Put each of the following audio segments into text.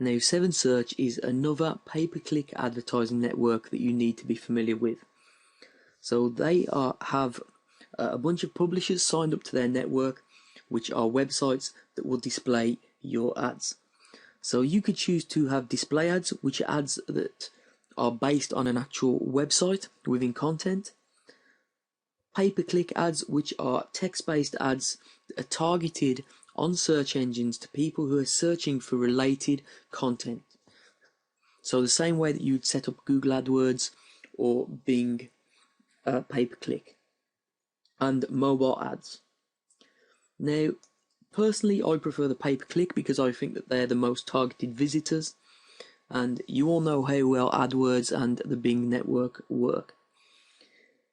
Now, 7Search is another pay-per-click advertising network that you need to be familiar with. So they have a bunch of publishers signed up to their network, which are websites that will display your ads. So you could choose to have display ads, which are ads that are based on an actual website within content. Pay-per-click ads, which are text-based ads that are targeted on search engines to people who are searching for related content. So the same way that you'd set up Google AdWords or Bing pay-per-click. And mobile ads. Now, personally, I prefer the pay-per-click because I think that they're the most targeted visitors, and you all know how well AdWords and the Bing network work.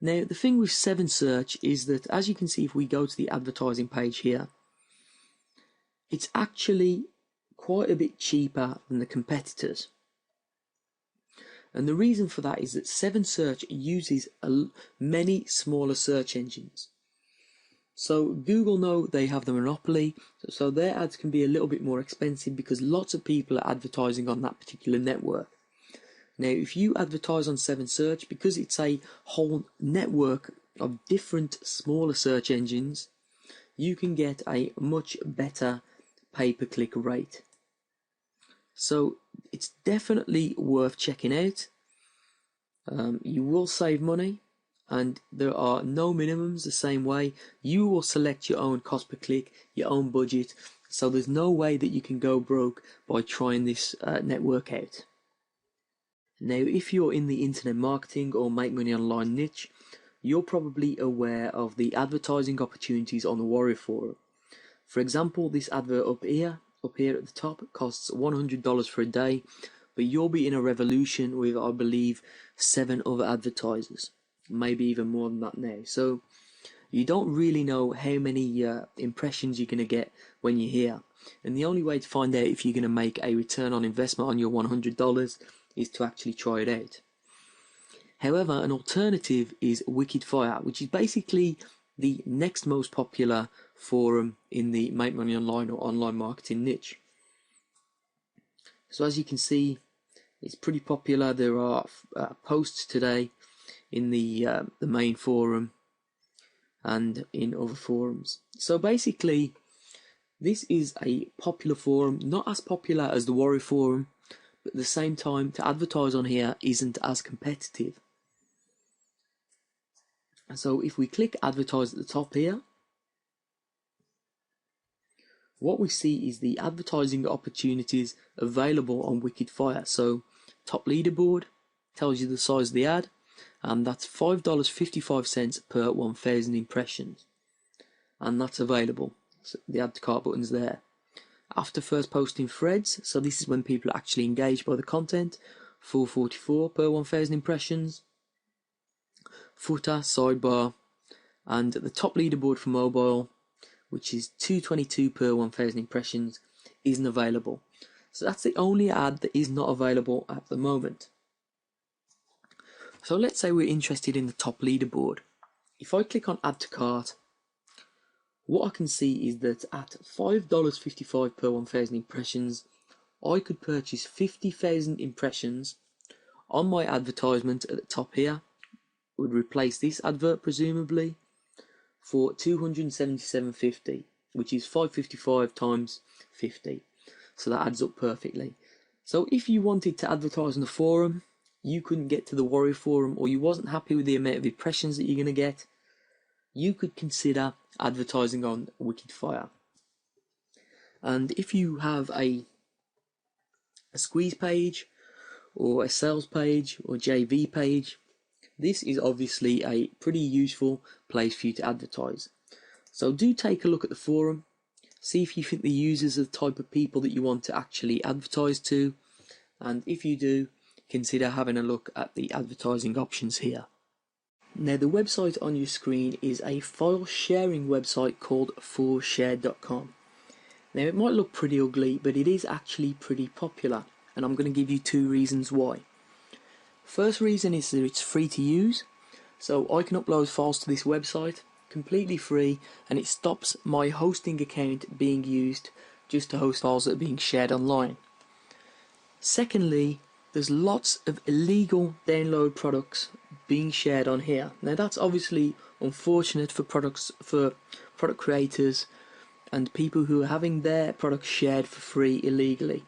Now, the thing with 7Search is that, as you can see, if we go to the advertising page here, it's actually quite a bit cheaper than the competitors. And the reason for that is that 7Search uses many smaller search engines. So Google know they have the monopoly, so their ads can be a little bit more expensive because lots of people are advertising on that particular network. Now, if you advertise on 7Search, because it's a whole network of different smaller search engines, you can get a much better pay-per-click rate. So it's definitely worth checking out. You will save money, and there are no minimums the same way. You will select your own cost per click, your own budget, so there's no way that you can go broke by trying this network out. Now, if you're in the internet marketing or make money online niche, you're probably aware of the advertising opportunities on the Warrior Forum. For example, this advert up here at the top costs $100 for a day, but you'll be in a revolution with, I believe, 7 other advertisers, maybe even more than that now. So you don't really know how many impressions you're going to get when you're here, and the only way to find out if you're going to make a return on investment on your $100 is to actually try it out. However, an alternative is Wicked Fire, which is basically the next most popular forum in the make money online or online marketing niche. So as you can see, it's pretty popular. There are posts today in the main forum and in other forums. So basically, this is a popular forum, not as popular as the Warrior Forum, but at the same time, to advertise on here isn't as competitive. So if we click advertise at the top here, what we see is the advertising opportunities available on Wicked Fire. So top leaderboard tells you the size of the ad, and that's $5.55 per 1,000 impressions, and that's available. So the add to cart button's there. After first posting threads, so this is when people are actually engaged by the content, $4.44 per 1,000 impressions. Footer, sidebar, and the top leaderboard for mobile, which is $2.22 per 1,000 impressions, isn't available. So that's the only ad that is not available at the moment. So let's say we're interested in the top leaderboard. If I click on add to cart, what I can see is that at $5.55 per 1,000 impressions, I could purchase 50,000 impressions on my advertisement at the top here. Would replace this advert presumably for $277.50, which is $5.55 times 50. So that adds up perfectly. So if you wanted to advertise on the forum, you couldn't get to the Warrior Forum, or you wasn't happy with the amount of impressions that you're going to get, you could consider advertising on Wicked Fire. And if you have a squeeze page or a sales page or JV page, this is obviously a pretty useful place for you to advertise. So do take a look at the forum, see if you think the users are the type of people that you want to actually advertise to, and if you do, consider having a look at the advertising options here. Now, the website on your screen is a file sharing website called forshare.com. Now, it might look pretty ugly, but it is actually pretty popular, and I'm going to give you 2 reasons why. First reason is that it's free to use, so I can upload files to this website completely free, and it stops my hosting account being used just to host files that are being shared online. Secondly, there's lots of illegal download products being shared on here. Now that's obviously unfortunate for product creators and people who are having their products shared for free illegally.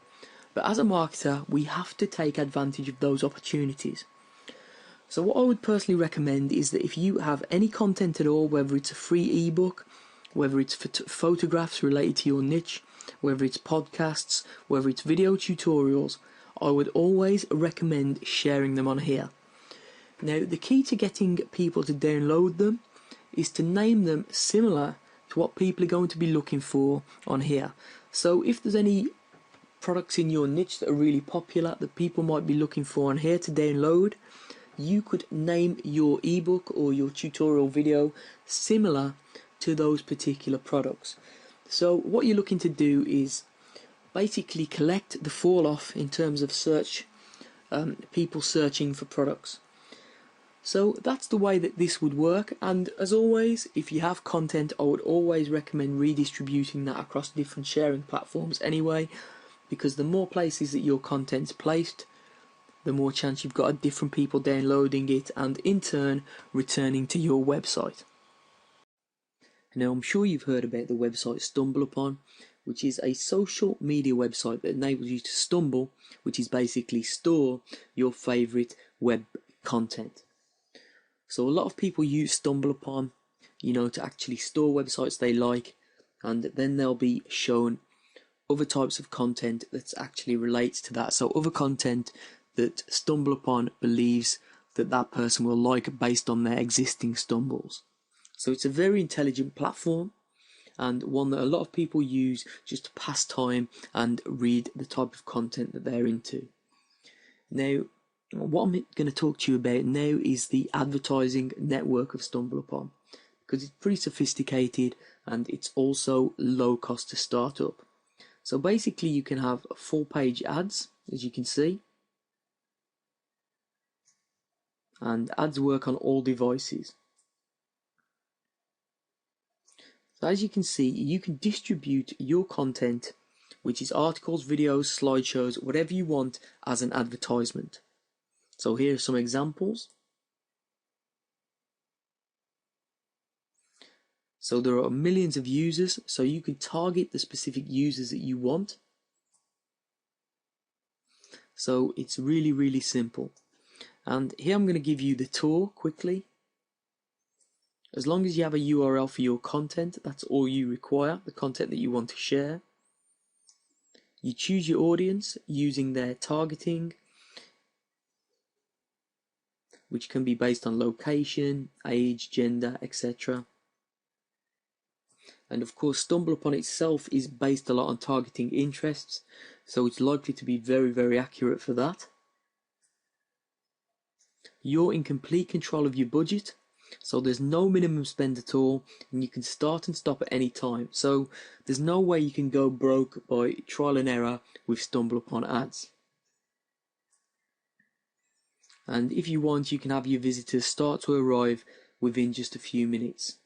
But as a marketer, we have to take advantage of those opportunities. So what I would personally recommend is that if you have any content at all, whether it's a free ebook, whether it's photographs related to your niche, whether it's podcasts, whether it's video tutorials, I would always recommend sharing them on here. Now, the key to getting people to download them is to name them similar to what people are going to be looking for on here. So if there's any products in your niche that are really popular that people might be looking for on here to download, you could name your ebook or your tutorial video similar to those particular products. So what you're looking to do is basically collect the fall off in terms of search, people searching for products. So that's the way that this would work, and as always, if you have content, I would always recommend redistributing that across different sharing platforms anyway, because the more places that your content's placed, the more chance you've got of different people downloading it and in turn returning to your website. Now, I'm sure you've heard about the website StumbleUpon, which is a social media website that enables you to stumble, which is basically store your favourite web content. So a lot of people use StumbleUpon, to actually store websites they like, and then they'll be shown other types of content that actually relates to that. So other content that StumbleUpon believes that person will like based on their existing stumbles. So it's a very intelligent platform and one that a lot of people use just to pass time and read the type of content that they're into. Now, what I'm going to talk to you about now is the advertising network of StumbleUpon, because it's pretty sophisticated and it's also low cost to start up. So basically you can have full page ads, as you can see, and ads work on all devices. So as you can see, you can distribute your content, which is articles, videos, slideshows, whatever you want, as an advertisement. So here are some examples. So there are millions of users, so you can target the specific users that you want. So it's really, really simple. And here I'm going to give you the tour quickly. As long as you have a URL for your content, that's all you require, the content that you want to share. You choose your audience using their targeting, which can be based on location, age, gender, etc. And of course, StumbleUpon itself is based a lot on targeting interests, so it's likely to be very, very accurate for that. You're in complete control of your budget, so there's no minimum spend at all, and you can start and stop at any time. So there's no way you can go broke by trial and error with StumbleUpon ads. And if you want, you can have your visitors start to arrive within just a few minutes.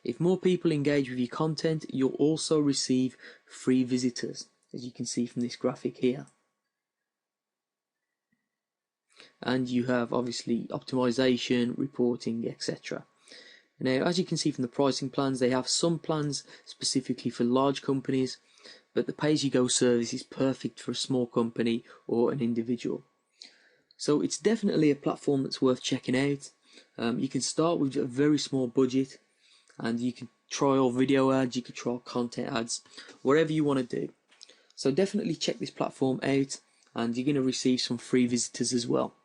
If more people engage with your content, you'll also receive free visitors, as you can see from this graphic here. And you have obviously optimization, reporting, etc. Now, as you can see from the pricing plans, they have some plans specifically for large companies, but the pay-as-you-go service is perfect for a small company or an individual. So it's definitely a platform that's worth checking out. You can start with a very small budget, and you can trial video ads, you can trial content ads, whatever you want to do. So definitely check this platform out, and you're going to receive some free visitors as well.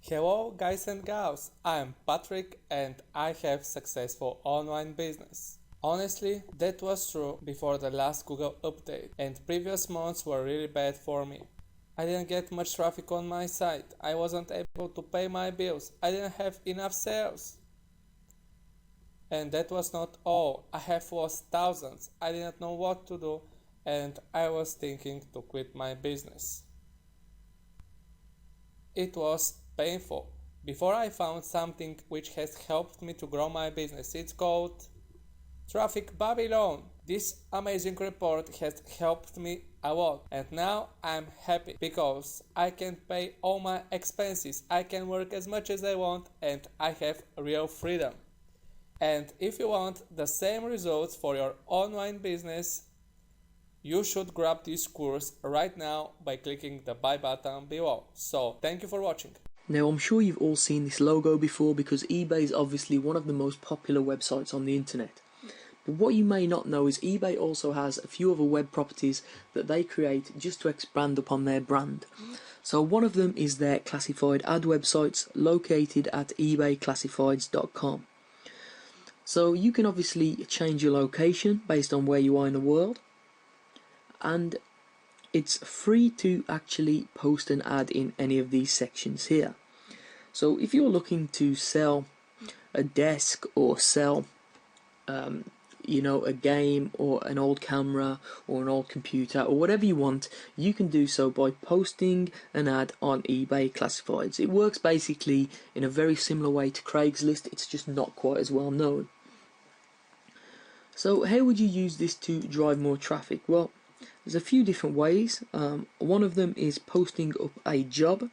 Hello guys and gals, I'm Patrick and I have successful online business. Honestly, that was true before the last Google update, and previous months were really bad for me. I didn't get much traffic on my site, I wasn't able to pay my bills, I didn't have enough sales. And that was not all, I have lost thousands, I didn't know what to do, and I was thinking to quit my business. It was painful. Before I found something which has helped me to grow my business. It's called Traffic Babylon. This amazing report has helped me a lot, and now I'm happy because I can pay all my expenses, I can work as much as I want, and I have real freedom. And if you want the same results for your online business, you should grab this course right now by clicking the buy button below. So thank you for watching. Now, I'm sure you've all seen this logo before because eBay is obviously one of the most popular websites on the internet. But what you may not know is eBay also has a few other web properties that they create just to expand upon their brand. So one of them is their classified ad websites located at ebayclassifieds.com. So you can obviously change your location based on where you are in the world, and it's free to actually post an ad in any of these sections here. So if you're looking to sell a desk or sell a game or an old camera or an old computer or whatever you want, you can do so by posting an ad on eBay Classifieds. It works basically in a very similar way to Craigslist, it's just not quite as well known. So how would you use this to drive more traffic? Well, there's a few different ways. One of them is posting up a job,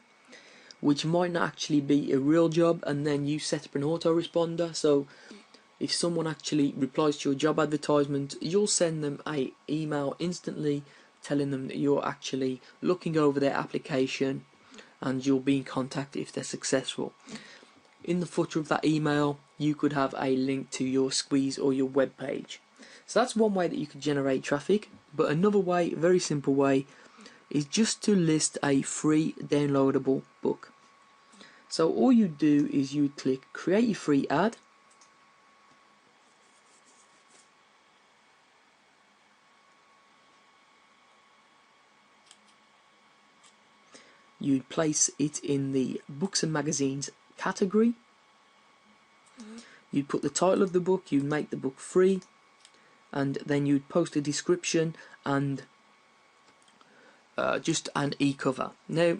which might not actually be a real job, and then you set up an autoresponder. So if someone actually replies to your job advertisement, you'll send them an email instantly telling them that you're actually looking over their application and you'll be in contact if they're successful. In the footer of that email, you could have a link to your squeeze or your web page. So that's one way that you could generate traffic. But another way, very simple way, is just to list a free downloadable book. So all you do is you click create your free ad. You'd place it in the books and magazines category. You'd put the title of the book, you'd make the book free, and then you'd post a description and just an e-cover. Now,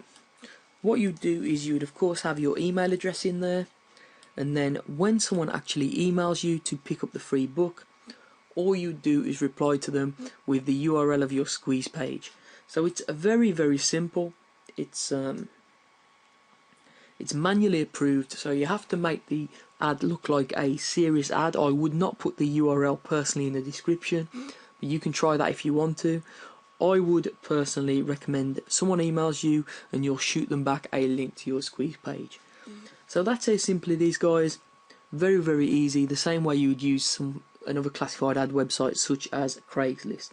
what you'd do is you'd of course have your email address in there, and then when someone actually emails you to pick up the free book, all you do is reply to them with the URL of your squeeze page. So it's a very, very simple. It's manually approved, so you have to make the ad look like a serious ad. I would not put the URL personally in the description, but you can try that if you want to. I would personally recommend someone emails you and you'll shoot them back a link to your squeeze page. So that's how simple it is, guys. Very, very easy, the same way you would use another classified ad website such as Craigslist.